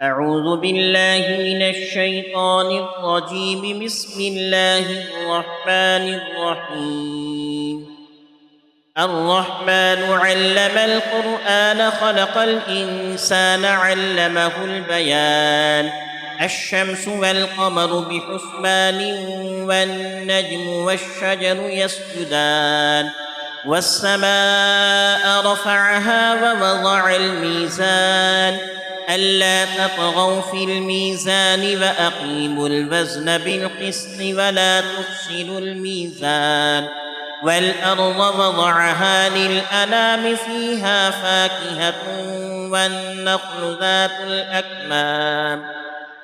أعوذ بالله من الشيطان الرجيم. بسم الله الرحمن الرحيم. الرحمن علم القرآن خلق الإنسان علمه البيان. الشمس والقمر بحسبان والنجم والشجر يسجدان. والسماء رفعها ووضع الميزان ألا تطغوا في الميزان وأقيموا الوزن بالقسط ولا تفسدوا الميزان. والأرض وضعها للأنام فيها فاكهة والنخل ذات الأكمام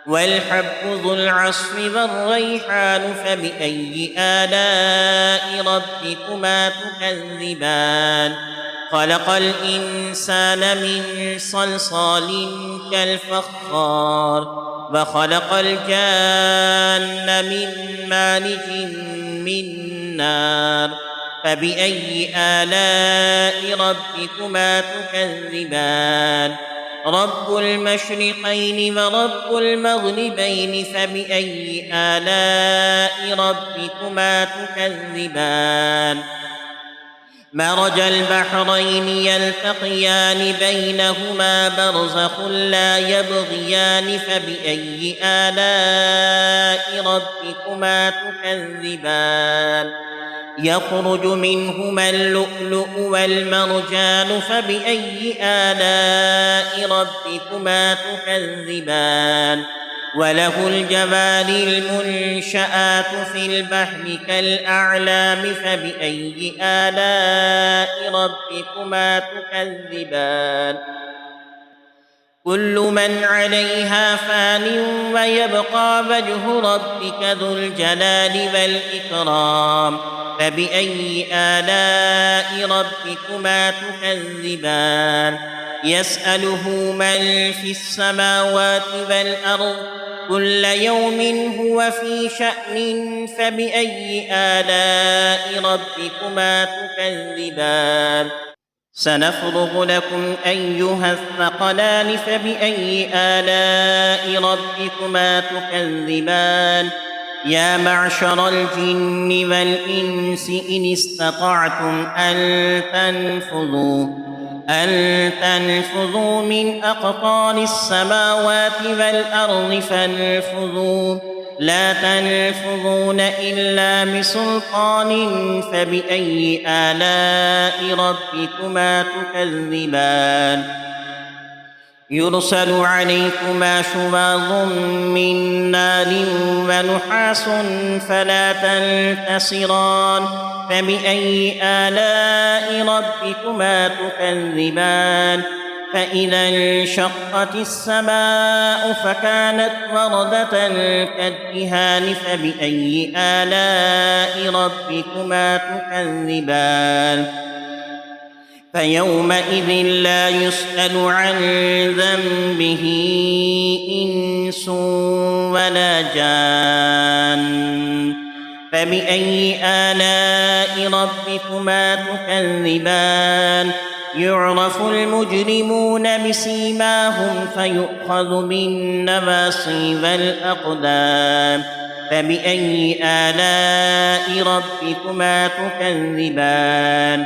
والحب ذو العصف والريحان. فبأي آلاء ربكما تكذبان؟ خلق الإنسان من صلصال كالفخار وخلق الجان من مارج من نار. فبأي آلاء ربكما تكذبان؟ رب المشرقين ورب المغربين. فبأي آلاء ربكما تكذبان؟ مرج البحرين يلتقيان بينهما برزخ لا يبغيان. فبأي آلاء ربكما تكذبان؟ يخرج منهما اللؤلؤ والمرجان. فبأي آلاء ربكما تكذبان؟ وله الجوار المنشآت في البحر كالأعلام. فبأي آلاء ربكما تكذبان؟ كل من عليها فان ويبقى وجه ربك ذو الجلال والإكرام. فبأي آلاء ربكما تكذبان؟ يسأله من في السماوات والأرض كل يوم هو في شأن. فبأي آلاء ربكما تكذبان؟ سنفرغ لكم أيها الثقلان. فبأي آلاء ربكما تكذبان؟ يا معشر الجن والإنس إن استطعتم أن تنفذوا من أقطار السماوات والأرض فانفذوا لا تنفذون إلا بسلطان. فبأي آلاء ربكما تكذبان؟ يرسل عليكما شواظ من نار ونحاس فلا تنتصران. فبأي آلاء ربكما تكذبان؟ فإذا انشقت السماء فكانت وردة كالدهان. فبأي آلاء ربكما تكذبان؟ فيومئذ لا يسأل عن ذنبه إنس ولا جان. فبأي آلاء ربكما تكذبان؟ يعرف المجرمون بسيماهم فيؤخذ بالنواصي والأقدام. فبأي آلاء ربكما تكذبان؟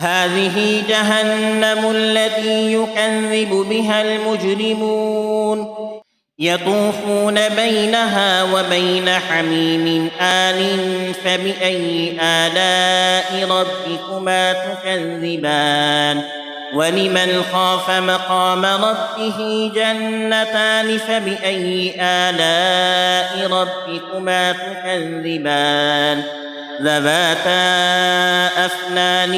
هذه جهنم التي يكذب بها المجرمون يطوفون بينها وبين حميم آن. فبأي آلاء ربكما تكذبان؟ ولمن خاف مقام ربه جنتان. فبأي آلاء ربكما تكذبان؟ ذواتا أفنان.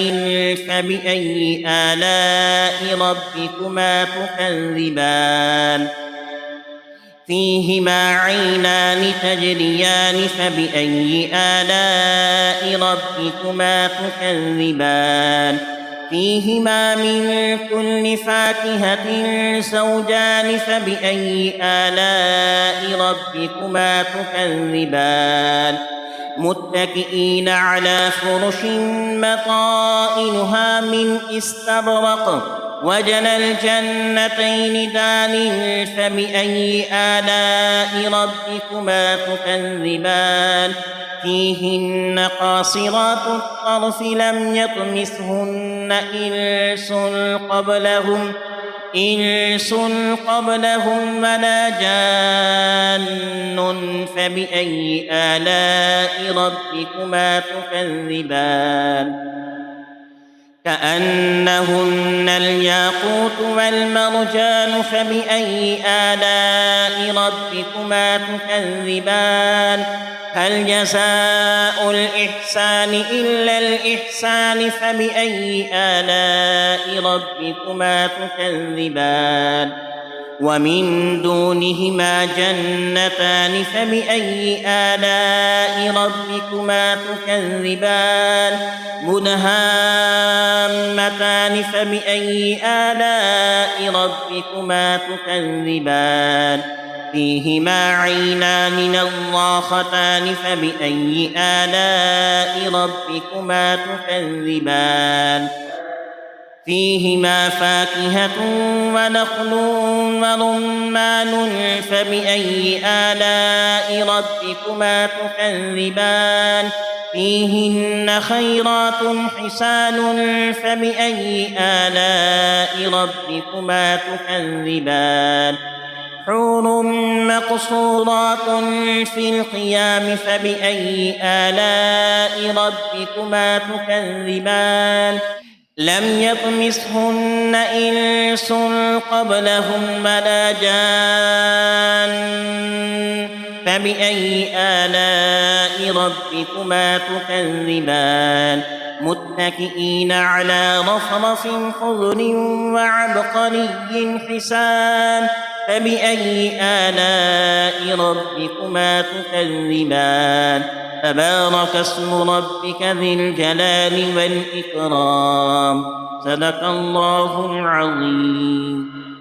فبأي آلاء ربكما تكذبان؟ فيهما عينان تجريان. فبأي آلاء ربكما تكذبان؟ فيهما من كل فاكهة زوجان. فبأي آلاء ربكما تكذبان؟ متكئين على فرش مطائنها من استبرق وجنى الجنتين دان فبأي آلاء ربكما تكذبان فيهن قاصرات الطرف لم يطمثهن إنس قبلهم ولا جان فبأي آلاء ربكما تكذبان كأنهن الياقوت والمرجان فبأي آلاء ربكما تكذبان هل جزاء الإحسان إلا الإحسان فبأي آلاء ربكما تكذبان ومن دونهما جنتان فبأي آلاء ربكما تكذبان مدهامتان فبأي آلاء ربكما تكذبان فيهما عينان نضاختان فبأي آلاء ربكما تكذبان فيهما فاكهة ونخل ورمان فبأي آلاء ربكما تكذبان فيهن خيرات حسان فبأي آلاء ربكما تكذبان حور مقصورات في الخيام فبأي آلاء ربكما تكذبان لم يطمثهن إنس قبلهم ولا جان فبأي آلاء ربكما تكذبان متكئين على رفرف خضر وعبقري حسان فبأي آلاء ربكما تكذبان تبارك اسم ربك ذي الجلال والإكرام صدق الله العظيم.